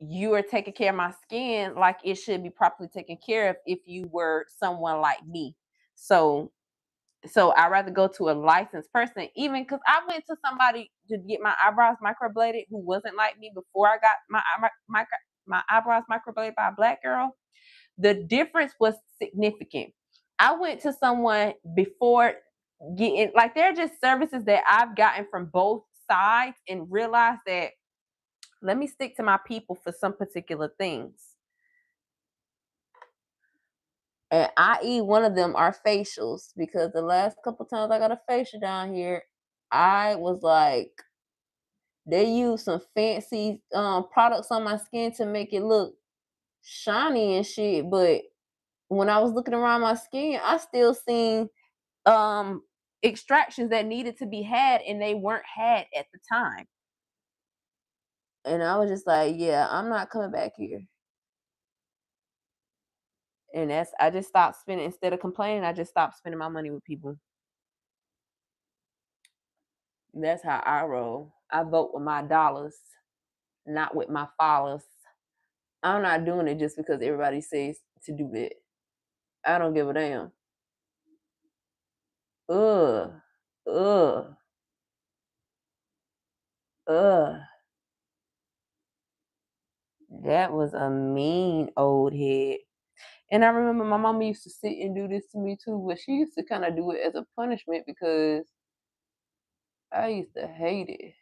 you are taking care of my skin like it should be properly taken care of if you were someone like me. So I'd rather go to a licensed person, even because I went to somebody to get my eyebrows microbladed who wasn't like me before I got my eyebrows microbladed by a black girl. The difference was significant. I went to someone before getting like there are just services that I've gotten from both sides and realized that let me stick to my people for some particular things. And I.e. one of them are facials because the last couple times I got a facial down here, I was like, they use some fancy products on my skin to make it look shiny and shit. But when I was looking around my skin, I still seen um extractions that needed to be had and they weren't had at the time. And I was just like, yeah, I'm not coming back here. And I just stopped spending, instead of complaining, I just stopped spending my money with people. That's how I roll. I vote with my dollars, not with my followers. I'm not doing it just because everybody says to do it. I don't give a damn. Ugh. Ugh. Ugh. That was a mean old head. And I remember my mama used to sit and do this to me too, but she used to kind of do it as a punishment because I used to hate it.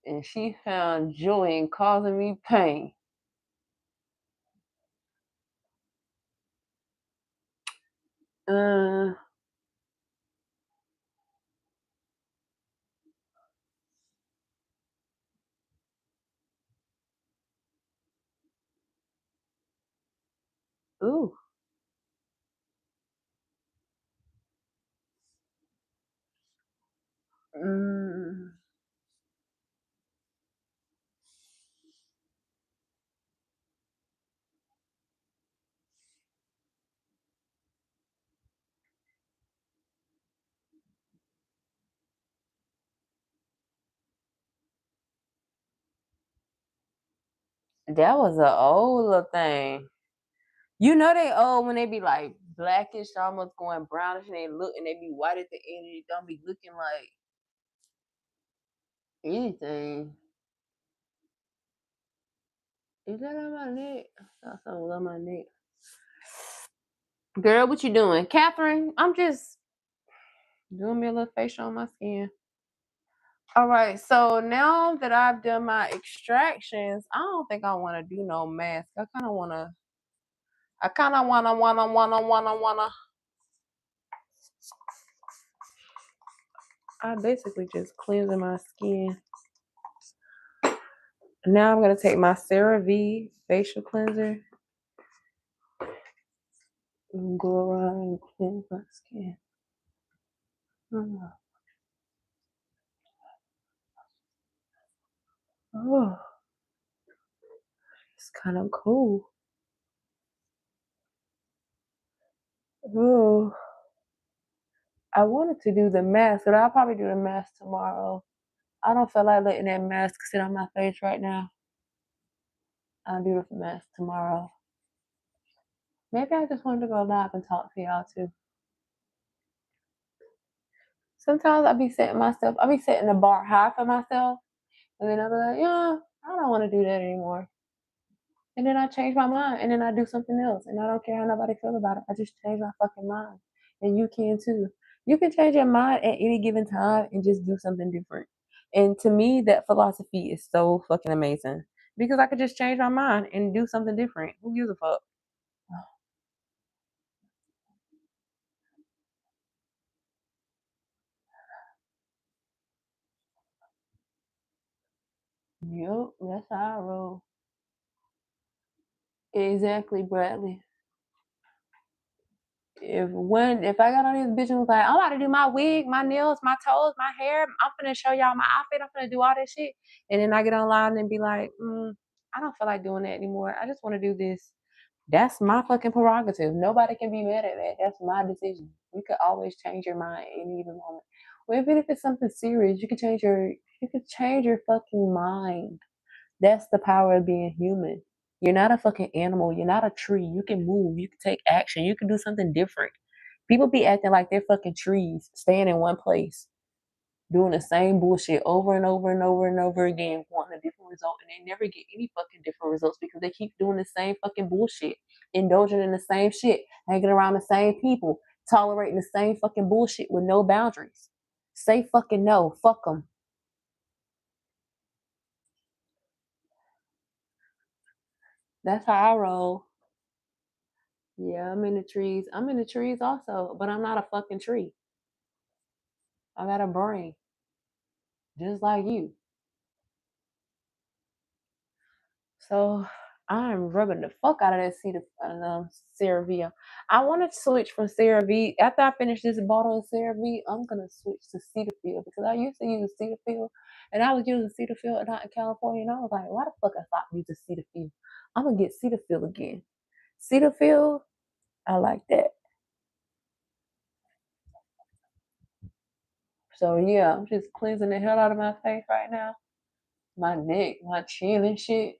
And she found joy in causing me pain. Uh, ooh. Mm. That was an old little thing. You know they old when they be like blackish, almost going brownish, and they be white at the end, and it don't be looking like anything. Is that on my neck? I saw something on my neck. Girl, what you doing? Catherine, I'm just doing me a little facial on my skin. All right, so now that I've done my extractions, I don't think I want to do no mask. I kind of wanna. I basically just cleansing my skin. Now I'm gonna take my CeraVe facial cleanser and go around and cleanse my skin. Oh, it's kind of cool. Oh, I wanted to do the mask, but I'll probably do the mask tomorrow. I don't feel like letting that mask sit on my face right now. I'll do the mask tomorrow. Maybe I just wanted to go live and talk to y'all too. Sometimes I be setting the bar high for myself, and then I'll be like, yeah, I don't want to do that anymore. And then I change my mind, and then I do something else, and I don't care how nobody feel about it. I just change my fucking mind, and you can too. You can change your mind at any given time and just do something different. And to me, that philosophy is so fucking amazing because I could just change my mind and do something different. Who gives a fuck? Yep, that's how I roll. Exactly, Bradley. If I got on this bitch and was like, I'm about to do my wig, my nails, my toes, my hair, I'm gonna show y'all my outfit, I'm gonna do all that shit, and then I get online and be like, I don't feel like doing that anymore. I just want to do this. That's my fucking prerogative. Nobody can be mad at that. That's my decision. You could always change your mind at any given moment. Well, even if it's something serious, you could change your fucking mind. That's the power of being human. You're not a fucking animal. You're not a tree. You can move. You can take action. You can do something different. People be acting like they're fucking trees, staying in one place, doing the same bullshit over and over and over and over again, wanting a different result, and they never get any fucking different results because they keep doing the same fucking bullshit, indulging in the same shit, hanging around the same people, tolerating the same fucking bullshit with no boundaries. Say fucking no. Fuck them. That's how I roll. Yeah, I'm in the trees. I'm in the trees also, but I'm not a fucking tree. I got a brain, just like you. So I'm rubbing the fuck out of that CeraVe. I want to switch from CeraVe. After I finish this bottle of CeraVe, I'm gonna switch to Cetaphil because I used to use Cetaphil, and I was using Cetaphil out in California, and I was like, why the fuck I stopped using Cetaphil? I'm gonna get Cetaphil again. Cetaphil, I like that. So yeah, I'm just cleansing the hell out of my face right now, my neck, my chin and shit.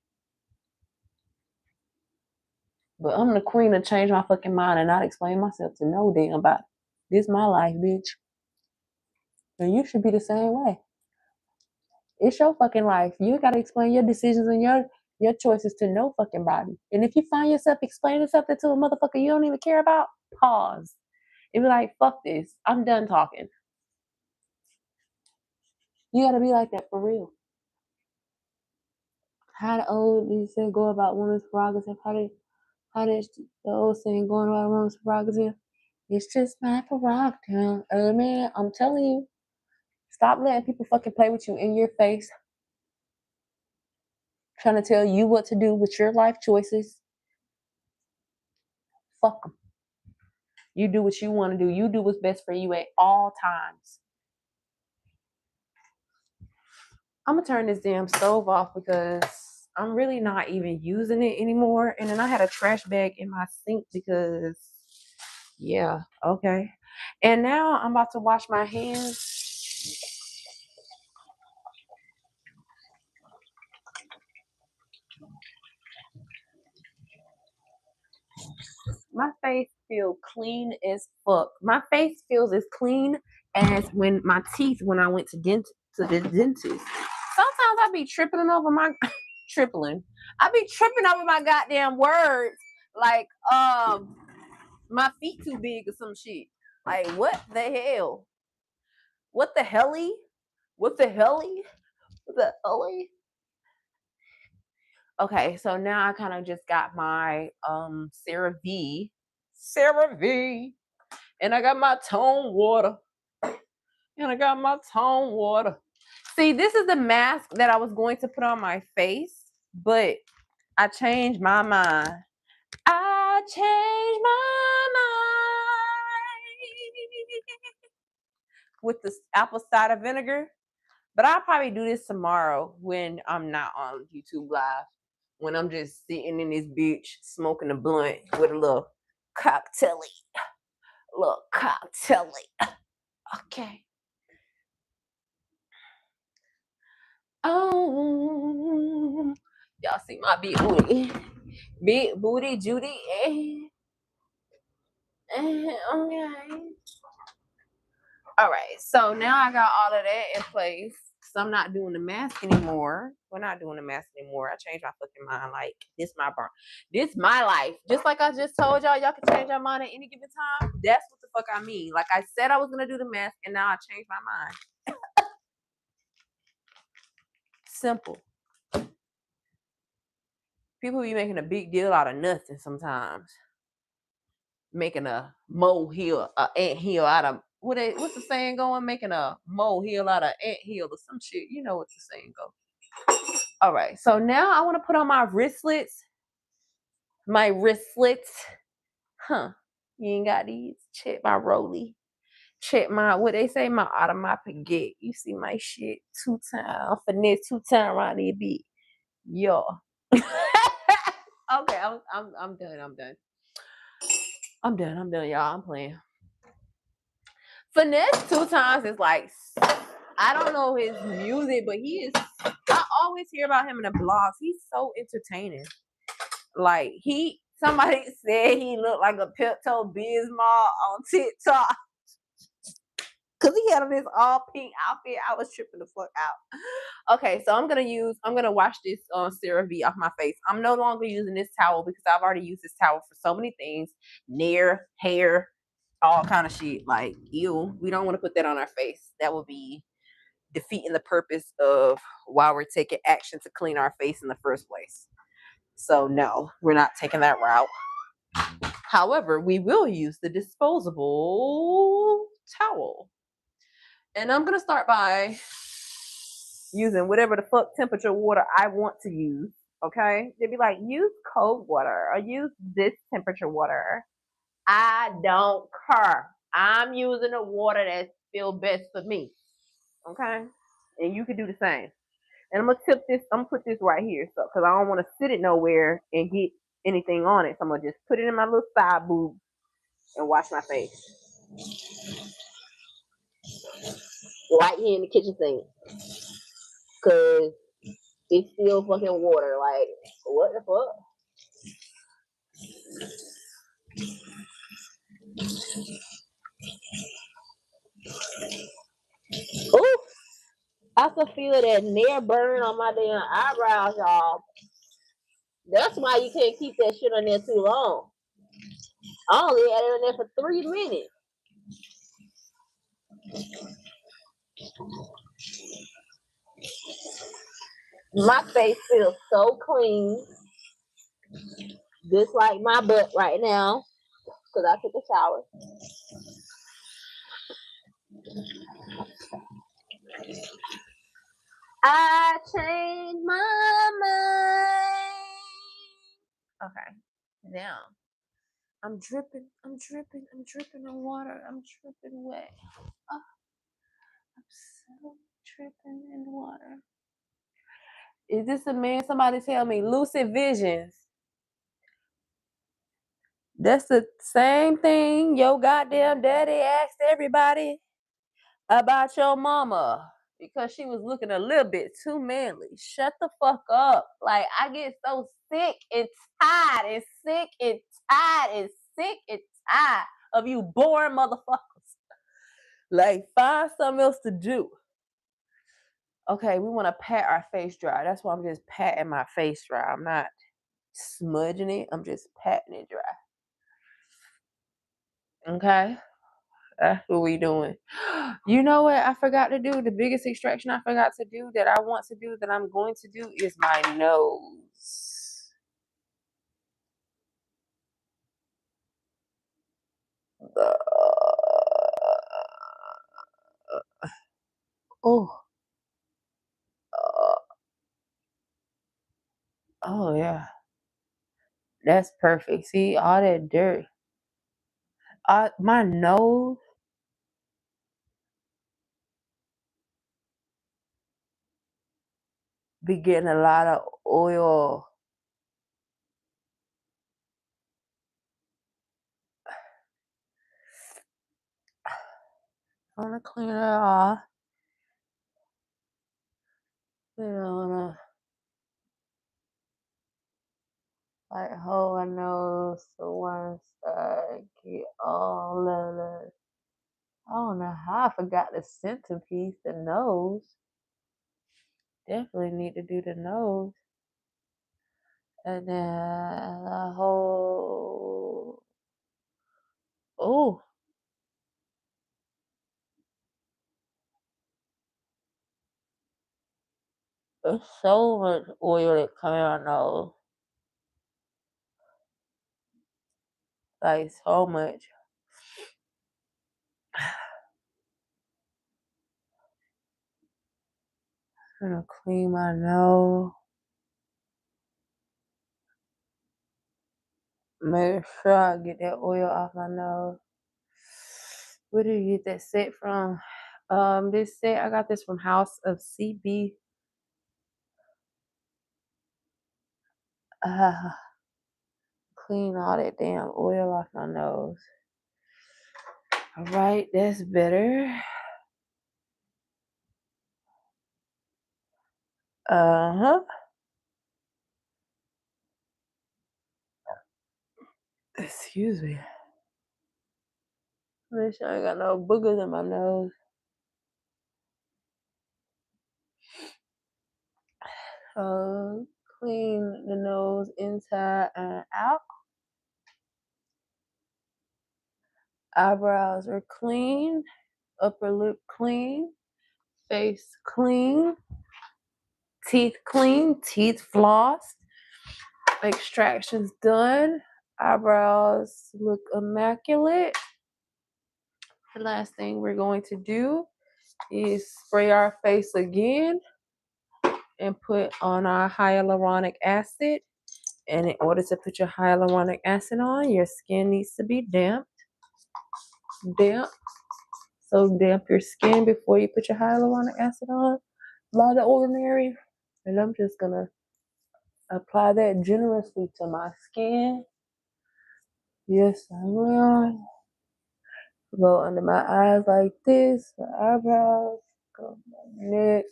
But I'm the queen to change my fucking mind and not explain myself to no damn body. This my life, bitch. And you should be the same way. It's your fucking life. You gotta explain your decisions and your choices to no fucking body. And if you find yourself explaining something to a motherfucker you don't even care about, pause. And be like, fuck this. I'm done talking. You gotta be like that for real. How the old they say go about women's prerogative? How did the old saying going about women's prerogative? It's just my prerogative. Man, I'm telling you, stop letting people fucking play with you in your face, trying to tell you what to do with your life choices. Fuck them. You do what you want to do. You do what's best for you at all times. I'm gonna turn this damn stove off because I'm really not even using it anymore. And then I had a trash bag in my sink because, yeah, okay. And now I'm about to wash my hands. My face feels clean as fuck. My face feels as clean as when I went to the dentist. Sometimes I be tripping over my tripling. I be tripping over my goddamn words. Like my feet too big or some shit. Like what the hell? What the helly? What the helly? What the helly? Okay, so now I kind of just got my CeraVe. CeraVe. And I got my tone water. And I got my tone water. See, this is the mask that I was going to put on my face, but I changed my mind. I changed my mind with the apple cider vinegar. But I'll probably do this tomorrow when I'm not on YouTube Live. When I'm just sitting in this bitch smoking a blunt with a little cocktaily. Okay. Oh, y'all see my big booty. Big booty Judy. Okay. All right. So now I got all of that in place. So I'm not doing the mask anymore. We're not doing the mask anymore. I changed my fucking mind. Like, this my burn. This my life. Just like I just told y'all can change your mind at any given time. That's what the fuck I mean. Like I said I was gonna do the mask and now I changed my mind. Simple. People be making a big deal out of nothing sometimes. Making a molehill, an anthill out of what's the saying going? Making a molehill out of anthill or some shit. You know what the saying go. All right, so now I want to put on my wristlets. My wristlets, huh? You ain't got these. Check my rolly. Check my what they say. My automatic get. You see my shit 2 times. Finesse 2 times around there, beat. Yo. Okay, I'm done. I'm done, y'all. I'm playing. Finesse 2 times is like, I don't know his music, but he is. I always hear about him in the blogs. He's so entertaining. Like somebody said he looked like a Pepto Bismol on TikTok because he had on this all pink outfit. I was tripping the fuck out. Okay, so I'm gonna wash this CeraVe off my face. I'm no longer using this towel because I've already used this towel for so many things, nair, hair, all kind of shit. Like, ew, we don't want to put that on our face. That would be defeating the purpose of why we're taking action to clean our face in the first place. So no, we're not taking that route. However, we will use the disposable towel. And I'm gonna start by using whatever the fuck temperature water I want to use. Okay, they'd be like, use cold water or use this temperature water. I don't care. I'm using the water that feels best for me. Okay, and you can do the same. And I'm gonna tip this. I'm gonna put this right here, so because I don't want to sit it nowhere and get anything on it. So I'm gonna just put it in my little side boob and wash my face right here in the kitchen sink. Cause it's still fucking water. Like, what the fuck? Ooh, I can feel that nail burn on my damn eyebrows, y'all. That's why you can't keep that shit on there too long. I only had it on there for 3 minutes. My face feels so clean, just like my butt right now, because I took a shower. I changed my mind. Okay, now I'm dripping in water. I'm dripping wet. Oh, I'm so dripping in water. Is this a man? Somebody tell me. Lucid visions. That's the same thing your goddamn daddy asked everybody about your mama because she was looking a little bit too manly. Shut the fuck up. Like, I get so sick and tired and sick and tired and sick and tired of you boring motherfuckers. Like, find something else to do. Okay, we want to pat our face dry. That's why I'm just patting my face dry. I'm not smudging it. I'm just patting it dry. Okay? That's what we doing. You know what I forgot to do? The biggest extraction I forgot to do that I want to do that I'm going to do is my nose. Oh. Oh yeah. That's perfect. See all that dirt. My nose be getting a lot of oil. I want to clean it off. You know, like hold my nose to one side, get all of the. I don't know how I forgot the centerpiece, the nose. Definitely need to do the nose. And then the whole. Oh. There's so much oil that coming out my nose. Like so much. I'm gonna clean my nose. Make sure I get that oil off my nose. Where did you get that set from? This set I got this from House of CB. Clean all that damn oil off my nose. All right, that's better. Uh-huh. Excuse me. Make sure I ain't got no boogers in my nose. Clean the nose inside and out. Eyebrows are clean. Upper lip clean. Face clean. Teeth clean. Teeth flossed. Extractions done. Eyebrows look immaculate. The last thing we're going to do is spray our face again and put on our hyaluronic acid. And in order to put your hyaluronic acid on, your skin needs to be damp. So damp your skin before you put your hyaluronic acid on. A lot of ordinary. And I'm just gonna apply that generously to my skin. Yes, I will. Go under my eyes like this, my eyebrows, go my neck.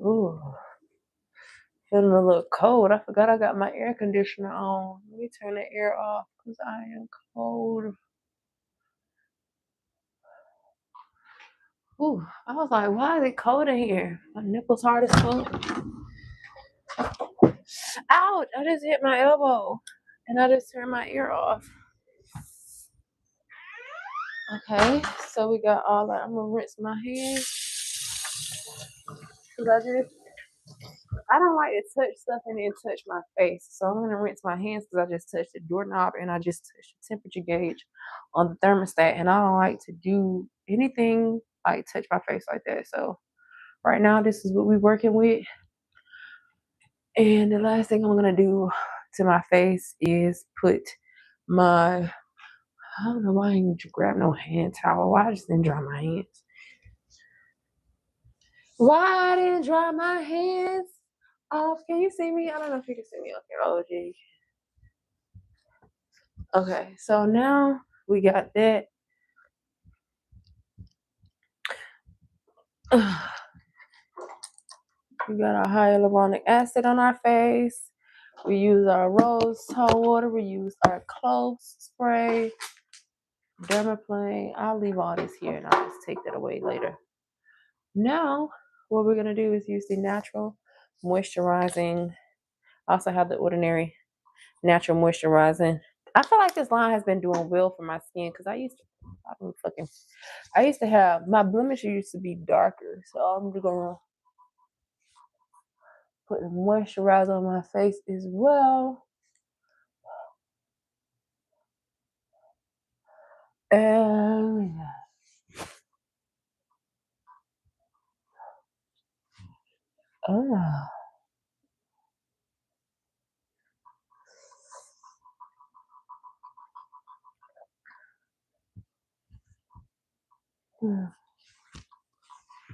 Ooh, feeling a little cold. I forgot I got my air conditioner on. Let me turn the air off because I am cold. Ooh, I was like, why is it cold in here? My nipples hard as fuck. Ouch! I just hit my elbow and I just turned my ear off. Okay, so we got all that. I'm gonna rinse my hands. I don't like to touch stuff and then touch my face. So I'm gonna rinse my hands because I just touched the doorknob and I just touched the temperature gauge on the thermostat. And I don't like to do anything like touch my face like that. So right now this is what we're working with. And the last thing I'm gonna do to my face is put my, I don't know why I didn't grab no hand towel. Why I just didn't dry my hands? Why I didn't dry my hands off? Can you see me? I don't know if you can see me on here. Oh gee. Okay, so now we got that. We got our hyaluronic acid on our face. We use our rose hot water. We use our clove spray, Dermaplaning. I'll leave all this here and I'll just take that away later. Now, what we're gonna do is use the natural moisturizing. I also have the ordinary natural moisturizing. I feel like this line has been doing well for my skin because I used to have my blemishes used to be darker, so I'm just gonna put the moisturizer on my face as well. And oh.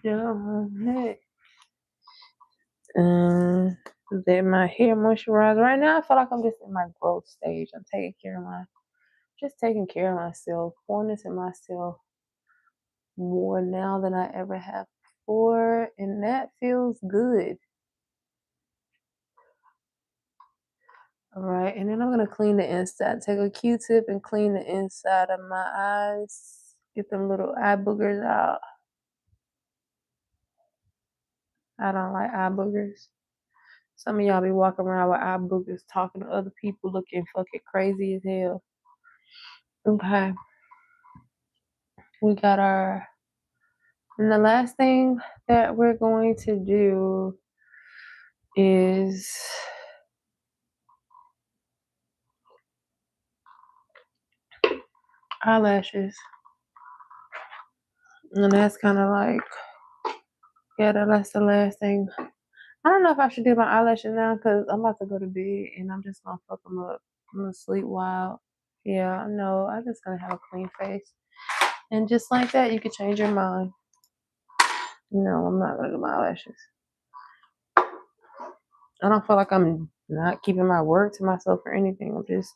Down my neck. Then my hair moisturizer. Right now, I feel like I'm just in my growth stage. I'm taking care of myself, pouring into myself more now than I ever have before, and that feels good. All right, and then I'm gonna clean the inside. Take a Q-tip and clean the inside of my eyes. Get them little eye boogers out. I don't like eye boogers. Some of y'all be walking around with eye boogers, talking to other people, looking fucking crazy as hell. Okay, we got our. And the last thing that we're going to do is eyelashes. And that's kind of like, yeah, that's the last thing. I don't know if I should do my eyelashes now because I'm about to go to bed and I'm just gonna fuck them up. I'm gonna sleep wild. Yeah, no, I'm just gonna have a clean face. And just like that, you can change your mind. No, I'm not gonna do my eyelashes. I don't feel like I'm not keeping my word to myself or anything. I'm just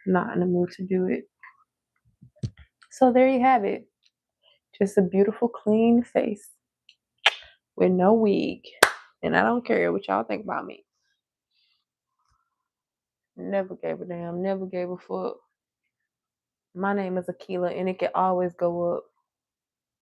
not in the mood to do it. So there you have it. Just a beautiful, clean face with no wig. And I don't care what y'all think about me. Never gave a damn, never gave a fuck. My name is Akiela and it can always go up.